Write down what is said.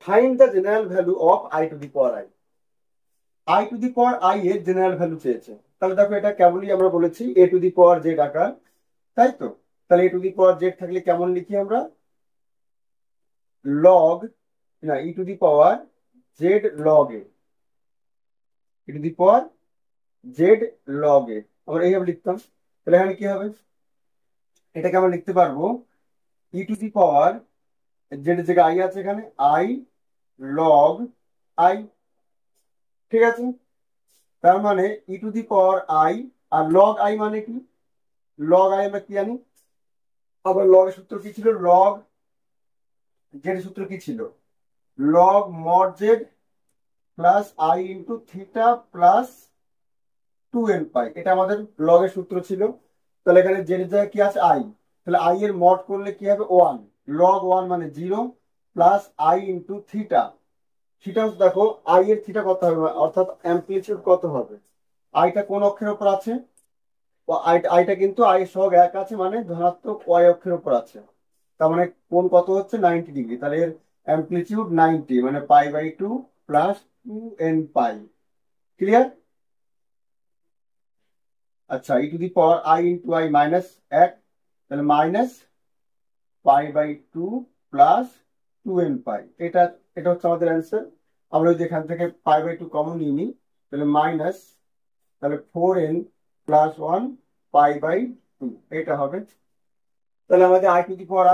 Find the general value of I two the power I. I two the power I এর general value চেয়েছে। তাহলে দেখো এটা কেবলই আমরা বলেছি এ টু দি পাওয়ার জেড আকার, তাই তো? তাহলে এ টু দি পাওয়ার জেড থাকলে কেমন লিখি আমরা? লগ, না, e to the power z log a, e to the power z log a আমরা এইভাবে লিখতাম। তাহলে এখানে কি হবে? এটাকে আমরা লিখতে পারবো ই টু দি পাওয়ার জেড এর জায়গায় আই আছে, এখানে আই লগ আই। ঠিক আছে, তার মানে e to the power i, আর লগ আই মানে কি? লগ আই আমরা কি জানি? আবার লগের সূত্র কি ছিল? লগ জেড সূত্র কি ছিল? Log mod Z plus I into theta plus 2n পাই, এটা আমাদের লগের সূত্র ছিল। তাহলে এখানে জেড এর জায়গায় কি আছে? আই। তাহলে আই এর মড করলে কি হবে? 1। লগ 1 মানে 0 plus I into theta. Theta দেখো আই এর থিটা কত হবে, অর্থাৎ অ্যাম্পলিটিউড কত হবে? আইটা কোন অক্ষের উপর আছে? আইটা কিন্তু আই এর সহগ 1 আছে, মানে ধনাত্মক ওয়াই অক্ষের উপর আছে। তার মানে কোণ কত হচ্ছে? 90 ডিগ্রি। তাহলে এর অ্যাম্পলিটিউড 90, মানে π/2 প্লাস 2n পাই। ক্লিয়ার? আচ্ছা, e to the power i into i minus 1, তাহলে মাইনাস π/2 প্লাস 2n পাই। এটা এটা হচ্ছে আমাদের অ্যান্সার। আমরা যদি এখান থেকে π/2 কমন নিয়ে নিই, তাহলে মাইনাস, তাহলে 4n প্লাস 1 π/2 এটা হবে। তাহলে আমাদের আই টু দি পাওয়ার